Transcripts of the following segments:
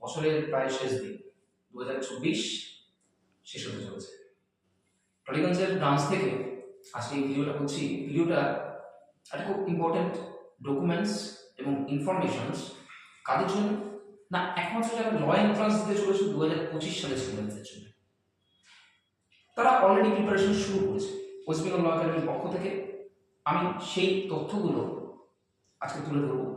বছরের প্রায় শেষ দিন 2024 শেষ হতে চলেছে। টলিগঞ্জের ব্রাঞ্চ থেকে আজকে এই ভিডিওটা করছি। ভিডিওটা একটা খুব ইম্পর্টেন্ট ডকুমেন্টস এবং ইনফরমেশনস কাদের জন্য না, একমাত্র যারা ল এন্ট্রান্স দিতে চলেছে 2025 সালের স্টুডেন্টদের জন্য। তারা অলরেডি প্রিপারেশন শুরু করেছে। ওয়েস্ট বেঙ্গল ল একাডেমির পক্ষ থেকে আমি সেই তথ্যগুলো আজকে তুলে ধরবো।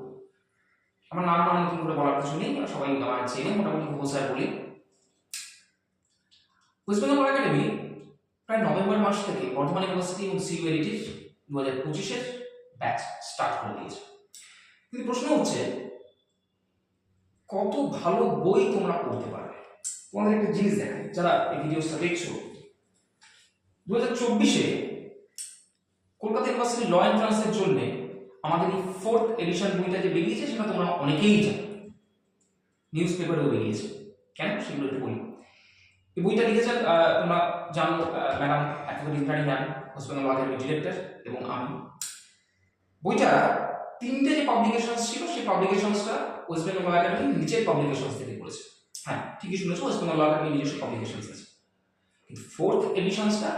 আমার নাম নতুন করে বলার কিছু নেই, সবাই আমার চেনে, মোটামুটি ঘোষায় বলি। ওয়েস্ট বেঙ্গল ল একাডেমি প্রায় নভেম্বর মাস থেকে বর্ধমান ইউনিভার্সিটি এবং সিইউএলটির 2025-এর ব্যাচ স্টার্ট করে দিয়েছে। কিন্তু প্রশ্ন হচ্ছে, কত ভালো বই তোমরা পড়তে পারবে? তোমাদের একটা জিনিস দেখাই, যারা এই ভিডিওটা দেখছো, 2024-এ কলকাতা ইউনিভার্সিটি ল এন্ট্রান্সের জন্য আমাদের এই 4th এডিশন বইটা যে বেরিয়েছে সেটা তোমরা অনেকেই জানো, নিউজ পেপারেও বেরিয়েছে। কেন সেগুলো একটু বলি। এই বইটা লিখেছেন তোমরা জানো madam advocate Indrani ma'am, West Bengal law একাডেমির ডিরেক্টর, এবং আমি। বইটা 3টে যে পাবলিকেশনস ছিল সেই পাবলিকেশনসটা ওয়েস্ট বেঙ্গল ল একাডেমির নিজের পাবলিকেশনস থেকে করেছে। হ্যাঁ, ঠিকই শুনেছো, ওয়েস্ট বেঙ্গল ল একাডেমির নিজস্ব পাবলিকেশনস আছে। কিন্তু 4th এডিশনসটা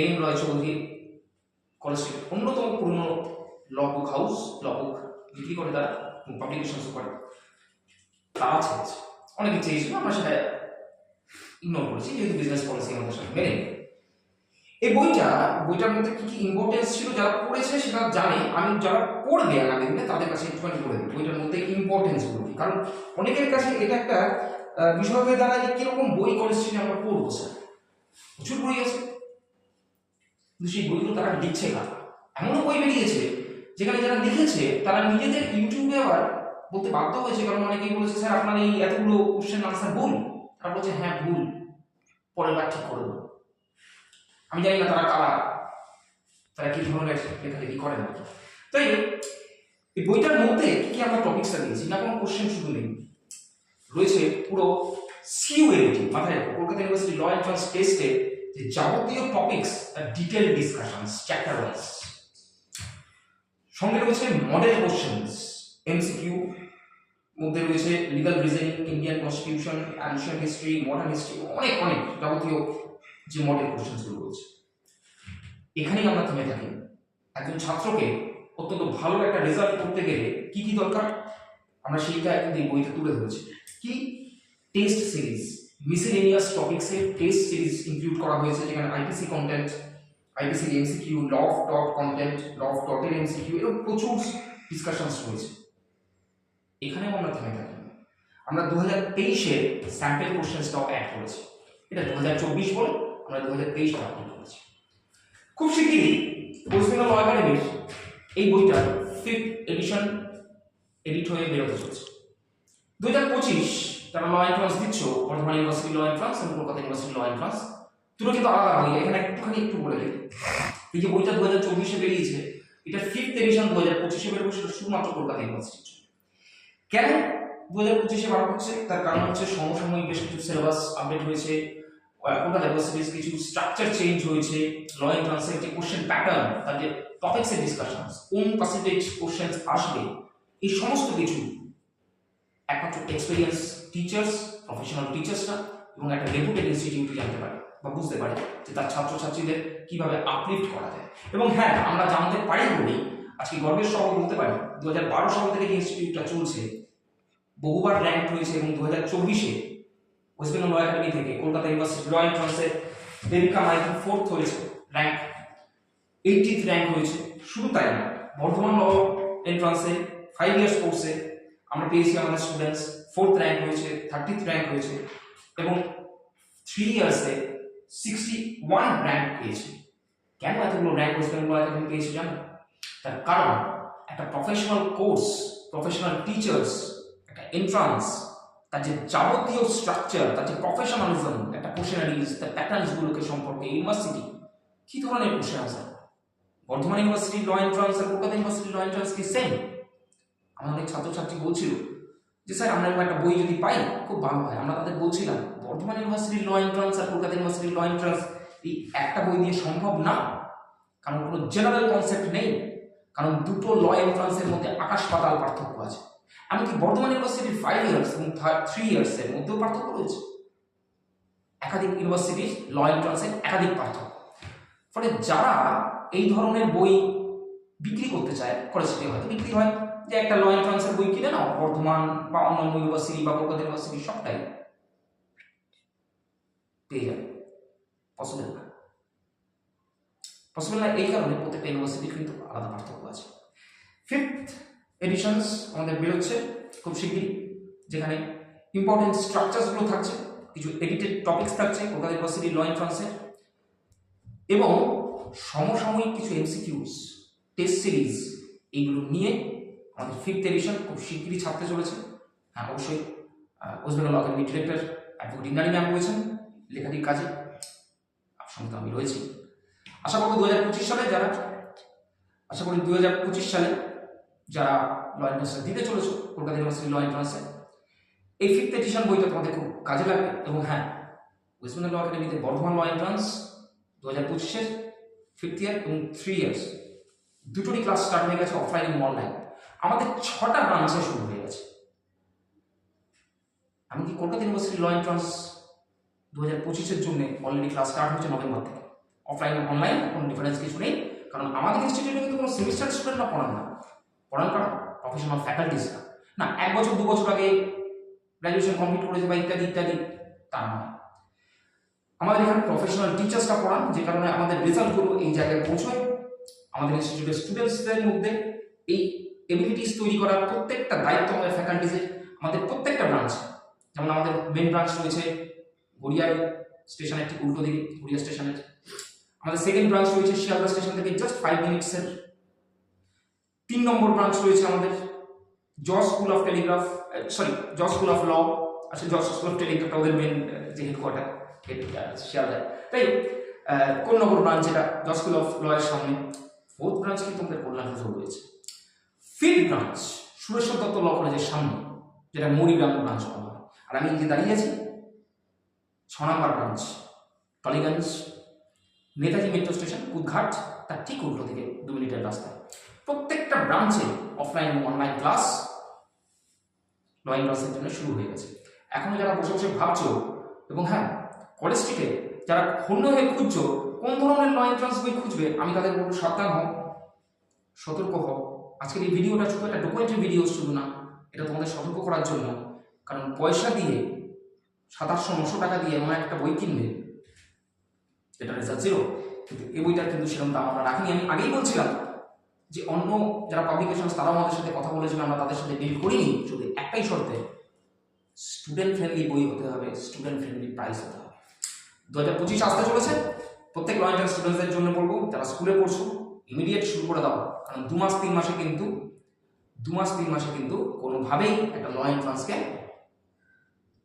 এম রয় চৌধুরী কলেজ থেকে, অন্যতম পুরনো ল বুক হাউস, ল বুক বিক্রি করে তারা, পাবলিকেশনসও করে, তারা চেয়েছে। অনেকে চেয়েছিল, আমরা সেটা ইগনোর করেছি, যেহেতু বিজনেস পলিসি আমাদের সাথে মেনে। এই বইটার মধ্যে কি কি ইম্পর্টেন্স ছিল যারা পড়েছে সেটা জানে, আমি যারা পড়বে আগামী দিনে তাদের কাছে একটুখানি বলে দিই বইটার মধ্যে ইম্পর্টেন্স গুলো কি। কারণ অনেকের কাছে এটা একটা বিষয় হয়ে দাঁড়ায় যে কিরকম বই কলেজ থেকে আমরা পড়বো। স্যার প্রচুর বই আছে, কিন্তু সেই বইগুলো তারা লিখছে কারা? এমনও বই বেরিয়েছে যেখানে যারা লিখেছে তারা নিজেদের ইউটিউবে আবার বলতে বাধ্য হয়েছে, কারণ অনেকেই বলেছে স্যার আপনার এই এতগুলো কোশ্চেন আনসার ভুল। তারা বলছে হ্যাঁ ভুল, পরের বার ঠিক করে দেবো। আমি জানি না তারা কারা, তারা কি ধরনের লেখালেখি করেন। তাই এই বইটার মধ্যে কি আমরা টপিকসটা দিয়েছি না, কোনো কোশ্চেন শুধু নেই, রয়েছে পুরো সিইউএলটি, মাথায় রাখো কলকাতা ইউনিভার্সিটি ল এন্ট্রান্স টেস্টে যে যাবতীয় topics detail discussions chapter wise. সঙ্গে রয়েছে মডেল কোশ্চেনস, এমসিকিউ, মধ্যে রয়েছে legal reasoning, Indian constitution, ancient history, modern history, অনেক অনেক যাবতীয় যে মডেল কোশ্চেনসগুলো রয়েছে। এখানেই আমরা থেমে থাকি। একজন ছাত্রকে অত্যন্ত ভালো একটা রেজাল্ট করতে গেলে কি কি দরকার আমরা সেইটা কিন্তু এই বইতে তুলে ধরেছি। কি টেস্ট সিরিজ, মিসেলেনিয়াস টপিকসের টেস্ট সিরিজ ইনক্লুড করা হয়েছে, যেখানে IPC content, IPC MCQ, law of টট কন্টেন্ট, ল অফ টটের এমসিকিউ, এরকম প্রচুর ডিসকাশনস রয়েছে। এখানেও আমরা থেমে থাকি। আমরা 2023-এর স্যাম্পল কোশ্চেনসটাও অ্যাড করেছি। এটা 2024 বলে আমরা 2023-টা আপলোড করেছি। খুব শিগগিরই ওয়েস্ট বেঙ্গল ল একাডেমির এই বইটার 5th এডিশন এডিট হয়ে বেরোতে চলেছে। 2025 যারা ল এন্ট্রান্স দিচ্ছ, বর্ধমান ইউনিভার্সিটি ল এন্ট্রান্স এবং কলকাতা ইউনিভার্সিটি ল এন্ট্রান্স, দুটো কিন্তু আলাদা হয়। এখানে একটু বলে দিই, এই যে বইটা 2024-এ বেরিয়েছে, এটা 5th এডিশন 2025-এ বেরোবে, সেটা শুধুমাত্র কলকাতা ইউনিভার্সিটির জন্য। কেন 2025-এ বার হচ্ছে? তার কারণ হচ্ছে সমসাময়িক বেশ কিছু সিলেবাস আপডেট হয়েছে, কলকাতা ইউনিভার্সিটির কিছু স্ট্রাকচার চেঞ্জ হয়েছে, ল এন্ট্রান্সের যে কোশ্চেন প্যাটার্ন, তার যে টপিকসের ডিসকাশন, কোন পার্সেন্টেজ কোশ্চেন আসবে, এই সমস্ত কিছু একমাত্র এক্সপেরিয়েন্স টিচার্স, প্রফেশনাল টিচার্সরা এবং একটা রেপুটেড ইনস্টিটিউট জানতে পারে বা বুঝতে পারে যে তার ছাত্রছাত্রীদের কিভাবে আপলিফট করা যায়। এবং হ্যাঁ, আমরা জানতে পারি বলেই আজকে গর্বের সহ বলতে পারি 2012 সাল থেকে যে ইনস্টিটিউটটা চলছে বহুবার র্যাঙ্ক হয়েছে, এবং 2024-এ ওয়েস্ট বেঙ্গল ল একাডেমি থেকে কলকাতা ইউনিভার্সিটি ল এন্ট্রান্সে দেবিকা মাইতি 4th হয়েছে, র্যাঙ্ক 80th র্যাঙ্ক হয়েছে। শুধু তাই না, বর্ধমান ল এন্ট্রান্সে 5 ইয়ার্স কোর্সে আমরা পেয়েছি আমাদের স্টুডেন্টস 4th র্যাঙ্ক হয়েছে, 30th র্যাঙ্ক হয়েছে, এবং 3 ইয়ার্সে 61 র্যাঙ্ক পেয়েছে। কেন এতগুলো rank West Bengal law academy পেয়েছে জানো? তার কারণ একটা প্রফেশনাল কোর্স, প্রফেশনাল টিচার্স, একটা এন্ট্রান্স, তার যে যাবতীয় স্ট্রাকচার, তার যে প্রফেশনালিজম, একটা কোশ্চেনারিজ, তার প্যাটার্নসগুলোকে সম্পর্কে ইউনিভার্সিটি কি ধরনের কোশ্চেন আছে। বর্ধমান ইউনিভার্সিটি ল এন্ট্রান্স আর কলকাতা ইউনিভার্সিটি ল এন্ট্রান্স কি সেম? আমার অনেক ছাত্রছাত্রী বলছিল যে স্যার আমরা একটা বই যদি পাই খুব ভালো হয়। আমরা তাদের বলছিলাম বর্ধমান ইউনিভার্সিটি ল এন্ট্রান্স আর কলকাতা ইউনিভার্সিটি ল এন্ট্রান্স এই একটা বই দিয়ে সম্ভব না, কারণ কোনো জেনারেল কনসেপ্ট নেই, কারণ দুটো ল এন্ট্রান্সের মধ্যে আকাশ পাতাল পার্থক্য আছে। এমনকি বর্ধমান ইউনিভার্সিটির 5 ইয়ার্স এবং 3 ইয়ার্সের মধ্যেও পার্থক্য রয়েছে। একাধিক ইউনিভার্সিটির ল এন্ট্রান্সের একাধিক পার্থক্য। ফলে যারা এই ধরনের বই বিক্রি করতে চায়, কলেজ থেকে হয়তো বিক্রি হয় যে একটা ল এন্ট্রান্সের বই কিনে নাও, বর্ধমান বা অন্যান্য ইউনিভার্সিটি বা কলকাতা ইউনিভার্সিটি সবটাই পেয়ে যাবে। পসিবল না, পসিবল না। এই কারণে প্রত্যেকটা ইউনিভার্সিটির কিন্তু আলাদা পার্থক্য আছে। 5th এডিশনস আমাদের বেরোচ্ছে খুব শিগগিরই, যেখানে ইম্পর্টেন্ট স্ট্রাকচারসগুলো থাকছে, কিছু এডিটেড টপিকস থাকছে কলকাতা ইউনিভার্সিটির ল এন্ট্রান্সের, এবং সমসাময়িক কিছু এমসিকিউস, টেস্ট সিরিজ, এইগুলো নিয়ে আমাদের 5th এডিশন খুব শিগগিরই ছাপতে চলেছে। হ্যাঁ, অবশ্যই ওয়েস্ট বেঙ্গল ল একাডেমির ডিরেক্টর অ্যাডভোকেট ইন্দ্রাণী ম্যাম রয়েছেন লেখাটির কাজে, আপনার সঙ্গে আমি রয়েছি। আশা করব 2025 সালে যারা ল এন্ট্রান্স দিতে চলেছে কলকাতা ইউনিভার্সিটি ল এন্ট্রান্সে, এই 5th এডিশন বইটা তোমাদের খুব কাজে লাগবে। এবং হ্যাঁ, ওয়েস্ট বেঙ্গল ল একাডেমিতে বর্ধমান ল এন্ট্রান্স 2025-এর 5th ইয়ার এবং 3 ইয়ার্স দুটোরই ক্লাস স্টার্ট হয়ে গেছে, অফলাইন এবং অনলাইন। আমাদের 6টা ব্রাঞ্চে শুরু হয়ে গেছে। এমনকি কলকাতা ইউনিভার্সিটি ল এন্ট্রান্স 2025-এর জন্য অলরেডি ক্লাস স্টার্ট হচ্ছে নভেম্বর থেকে। অফলাইন এবং অনলাইন কোনো ডিফারেন্স কিছু নেই, কারণ আমাদের ইনস্টিটিউটে কিন্তু কোনো সেমিস্টার স্টুডেন্টরা পড়ান না, পড়ান কারা প্রফেশনাল ফ্যাকাল্টিসরা। না 1 বছর 2 বছর আগে গ্র্যাজুয়েশন কমপ্লিট করেছে বা ইত্যাদি ইত্যাদি, তা নয়। আমাদের এখানে প্রফেশনাল টিচার্সরা পড়ান, যে কারণে আমাদের রেজাল্টগুলো এই জায়গায় পৌঁছয়। আমাদের ইনস্টিটিউটের স্টুডেন্টসদের মধ্যে এই এবিলিটিস তৈরি করার প্রত্যেকটা দায়িত্ব আমাদের ফ্যাকাল্টিজের, আমাদের প্রত্যেকটা ব্রাঞ্চ। যেমন আমাদের মেন ব্রাঞ্চ রয়েছে গড়িয়ার স্টেশনের ঠিক উল্টো দিকে, গড়িয়া স্টেশনের। আমাদের সেকেন্ড ব্রাঞ্চ রয়েছে শিয়ালদা স্টেশন থেকে জাস্ট 5 মিনিটসের। 3 নম্বর ব্রাঞ্চ রয়েছে আমাদের জজ স্কুল অফ টেলিগ্রাফ, জজ স্কুল অফ ল। আসলে জজ স্কুল অফ টেলিগ্রাফটা ওদের মেন যে হেডকোয়ার্টার শিয়ালদায়, তাই কোন নম্বর ব্রাঞ্চ এটা জজ স্কুল অফ ল এর সামনে। 4th ব্রাঞ্চ কিন্তু আমাদের কল্যাণ হাজর রয়েছে। 5th ব্রাঞ্চ সুরেশ্বর দত্ত ল কলেজের সামনে, যেটা মরিগ্রাম ব্রাঞ্চ বলা হয়। আর আমি যে দাঁড়িয়ে আছি 6 নম্বর branch Tollygunge, Netaji metro station Kudghat, তার ঠিক উল্টো দিকে 2 মিনিটের রাস্তা। প্রত্যেকটা ব্রাঞ্চে অফলাইন এবং অনলাইন ক্লাস ল এন্ট্রান্সের জন্য শুরু হয়ে গেছে। এখনো যারা বসে বসে ভাবছো, এবং হ্যাঁ কলেজ স্ট্রিটে যারা হন্য হয়ে খুঁজছো কোন ধরনের ল এন্ট্রান্স বই খুঁজবে, আমি তাদের বলবো সাবধান হও, সতর্ক হও। আজকের এই ভিডিওটা শুধু একটা ডকুমেন্টারি ভিডিও শুধু না, এটা তোমাদের সতর্ক করার জন্য। কারণ পয়সা দিয়ে 700-900 টাকা দিয়ে এমন একটা বই কিনবে এটা রেজাল্ট জিরো, কিন্তু এই বইটার কিন্তু সেরকম দাম আমরা রাখিনি। আমি আগেই বলছিলাম যে অন্য যারা পাবলিকেশন তারাও আমাদের সাথে কথা বলেছিল, আমরা তাদের সাথে ডিল করিনি, শুধু একটাই শর্তে স্টুডেন্ট ফ্রেন্ডলি বই হতে হবে, স্টুডেন্ট ফ্রেন্ডলি প্রাইস হতে হবে। 2025 আসতে চলেছে। প্রত্যেক ল এন্ট্রান্স স্টুডেন্টদের জন্য বলবো, যারা স্কুলে পড়ছো ইমিডিয়েট শুরু করে দাও, কারণ 2 মাস 3 মাসে কিন্তু কোনোভাবেই একটা ল এন্ট্রান্সকে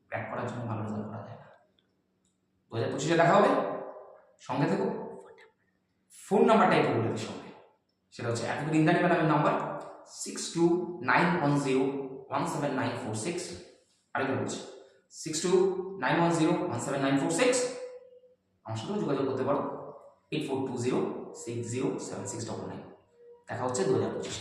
ক্র্যাক করার জন্য ভালো রেজাল্ট করা যায় না। 2025-এ দেখা হবে, সঙ্গে থেকো। ফোন নাম্বারটা একটু বলে দিই সঙ্গে, সেটা হচ্ছে অ্যাডভোকেট ইন্দ্রাণী ম্যাডামের নাম্বার 6291017946। আরেকবার বলছি 6291017946। আমার সাথেও যোগাযোগ করতে পারো 8420607699। দেখা হচ্ছে 2025।